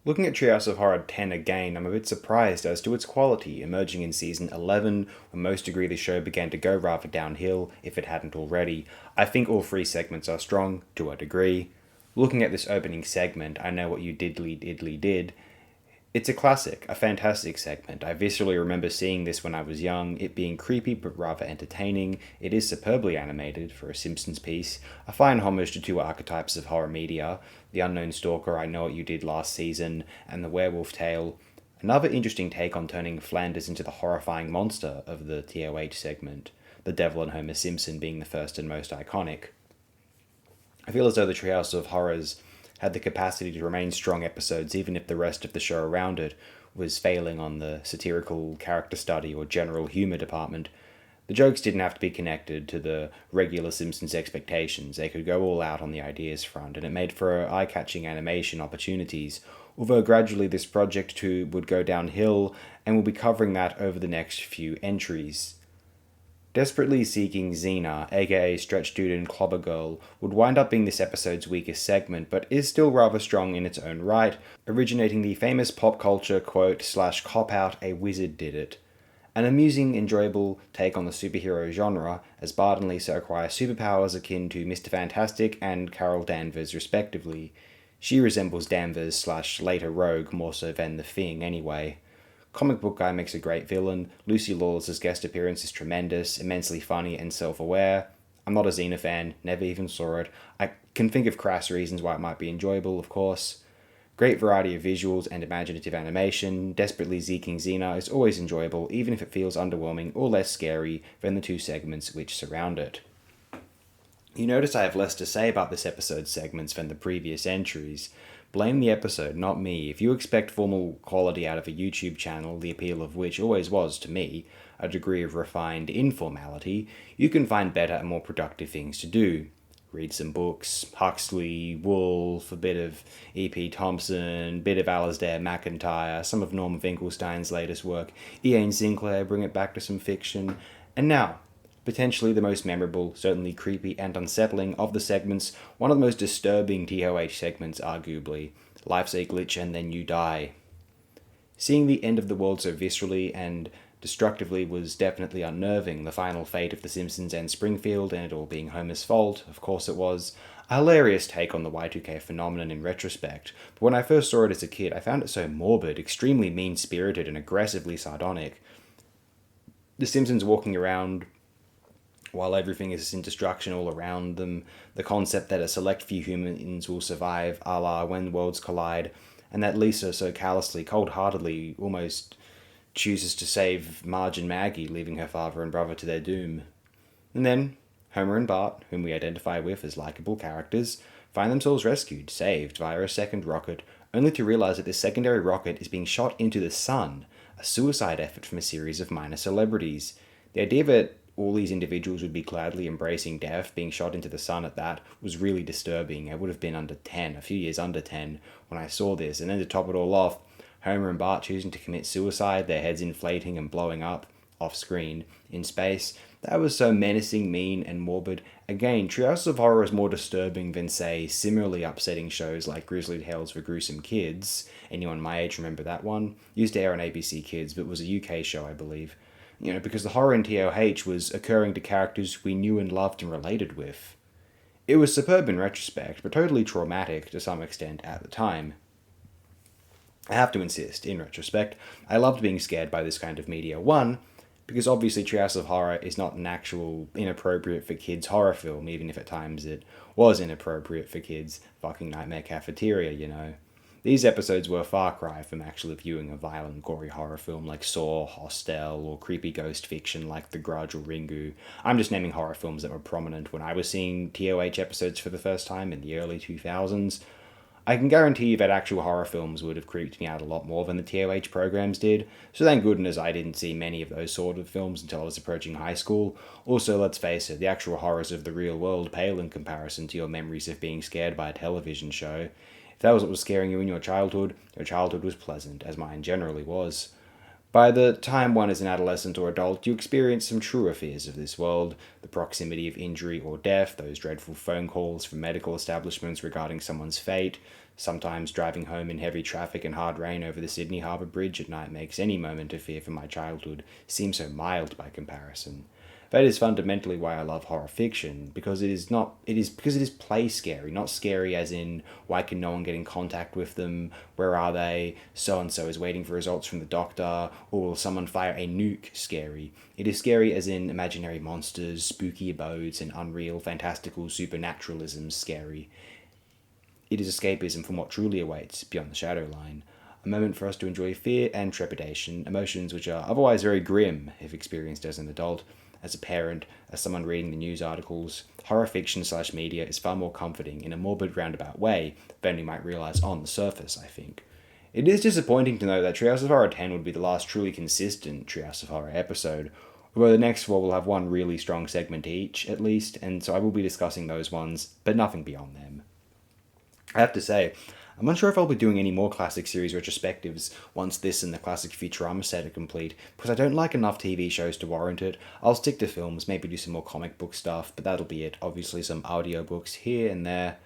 Looking at Treehouse of Horror 10 again, I'm a bit surprised as to its quality, emerging in season 11, when most agree the show began to go rather downhill, if it hadn't already. I think all three segments are strong, to a degree. Looking at this opening segment, I Know What You Diddly Diddly Did, it's a classic, a fantastic segment. I viscerally remember seeing this when I was young, it being creepy but rather entertaining. It is superbly animated for a Simpsons piece, a fine homage to two archetypes of horror media, the unknown stalker I Know What You Did Last Season, and the werewolf tale. Another interesting take on turning Flanders into the horrifying monster of the TOH segment, the devil and Homer Simpson being the first and most iconic. I feel as though the Treehouse of Horrors had the capacity to remain strong episodes even if the rest of the show around it was failing on the satirical character study or general humour department. The jokes didn't have to be connected to the regular Simpsons expectations, they could go all out on the ideas front, and it made for eye catching animation opportunities. Although gradually this project too would go downhill, and we'll be covering that over the next few entries. Desperately Seeking Xena, aka Stretch Dude and Clobber Girl, would wind up being this episode's weakest segment, but is still rather strong in its own right, originating the famous pop culture quote slash cop out, "A wizard did it." An amusing, enjoyable take on the superhero genre, as Bart and Lisa acquire superpowers akin to Mr. Fantastic and Carol Danvers, respectively. She resembles Danvers slash later Rogue more so than the Thing, anyway. Comic Book Guy makes a great villain. Lucy Lawless's guest appearance is tremendous, immensely funny and self-aware. I'm not a Xena fan, never even saw it. I can think of crass reasons why it might be enjoyable, of course. Great variety of visuals and imaginative animation. Desperately Seeking Xena is always enjoyable, even if it feels underwhelming or less scary than the two segments which surround it. You notice I have less to say about this episode's segments than the previous entries. Blame the episode, not me. If you expect formal quality out of a YouTube channel, the appeal of which always was, to me, a degree of refined informality, you can find better and more productive things to do. Read some books, Huxley, Woolf, a bit of E.P. Thompson, bit of Alasdair MacIntyre, some of Norm Finkelstein's latest work, Ian Sinclair, bring it back to some fiction. And now, potentially the most memorable, certainly creepy and unsettling of the segments, one of the most disturbing TOH segments arguably, Life's a Glitch and Then You Die. Seeing the end of the world so viscerally and destructively was definitely unnerving, the final fate of The Simpsons and Springfield and it all being Homer's fault, of course it was. A hilarious take on the Y2K phenomenon in retrospect, but when I first saw it as a kid I found it so morbid, extremely mean-spirited and aggressively sardonic. The Simpsons walking around while everything is in destruction all around them, the concept that a select few humans will survive, a la When Worlds Collide, and that Lisa so callously, cold-heartedly, almost chooses to save Marge and Maggie, leaving her father and brother to their doom. And then, Homer and Bart, whom we identify with as likable characters, find themselves rescued, saved via a second rocket, only to realize that this secondary rocket is being shot into the sun, a suicide effort from a series of minor celebrities. The idea that all these individuals would be gladly embracing death, being shot into the sun at that, was really disturbing. I would have been under 10, a few years under 10, when I saw this. And then to top it all off, Homer and Bart choosing to commit suicide, their heads inflating and blowing up, off screen, in space. That was so menacing, mean, and morbid. Again, Treehouse of Horror is more disturbing than, say, similarly upsetting shows like Grizzly Tales for Gruesome Kids. Anyone my age remember that one? Used to air on ABC Kids, but was a UK show, I believe. Because the horror in TOH was occurring to characters we knew and loved and related with. It was superb in retrospect, but totally traumatic to some extent at the time. I have to insist, in retrospect, I loved being scared by this kind of media. One, because obviously Treehouse of Horror is not an actual inappropriate for kids horror film, even if at times it was inappropriate for kids. Fucking Nightmare Cafeteria. These episodes were a far cry from actually viewing a violent, gory horror film like Saw, Hostel, or creepy ghost fiction like The Grudge or Ringu. I'm just naming horror films that were prominent when I was seeing TOH episodes for the first time in the early 2000s. I can guarantee you that actual horror films would have creeped me out a lot more than the TOH programs did, so thank goodness I didn't see many of those sort of films until I was approaching high school. Also, let's face it, the actual horrors of the real world pale in comparison to your memories of being scared by a television show. If that was what was scaring you in your childhood was pleasant, as mine generally was. By the time one is an adolescent or adult, you experience some truer fears of this world, the proximity of injury or death, those dreadful phone calls from medical establishments regarding someone's fate, Sometimes driving home in heavy traffic and hard rain over the Sydney Harbour Bridge at night makes any moment of fear from my childhood seem so mild by comparison. That is fundamentally why I love horror fiction, because it is play scary, not scary as in why can no one get in contact with them, where are they, so and so is waiting for results from the doctor, or will someone fire a nuke scary. It is scary as in imaginary monsters, spooky abodes, and unreal fantastical supernaturalism scary. It is escapism from what truly awaits beyond the shadow line. A moment for us to enjoy fear and trepidation, emotions which are otherwise very grim if experienced as an adult. As a parent, as someone reading the news articles, horror fiction/media is far more comforting in a morbid roundabout way than we might realise on the surface, I think. It is disappointing to know that Treehouse of Horror 10 would be the last truly consistent Treehouse of Horror episode, although the next four will have one really strong segment each, at least, and so I will be discussing those ones, but nothing beyond them. I have to say, I'm unsure if I'll be doing any more classic series retrospectives once this and the classic Futurama set are complete, because I don't like enough TV shows to warrant it. I'll stick to films, maybe do some more comic book stuff, but that'll be it. Obviously some audiobooks here and there.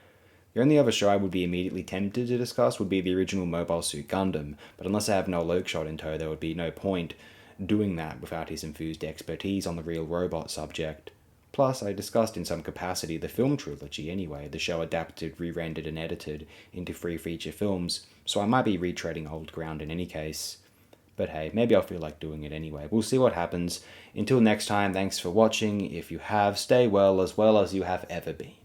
The only other show I would be immediately tempted to discuss would be the original Mobile Suit Gundam, but unless I have Noel Oakeshott in tow, there would be no point doing that without his infused expertise on the real robot subject. Plus, I discussed in some capacity the film trilogy anyway, the show adapted, re-rendered and edited into 3 feature films, so I might be retreading old ground in any case. But hey, maybe I'll feel like doing it anyway. We'll see what happens. Until next time, thanks for watching. If you have, stay well as you have ever been.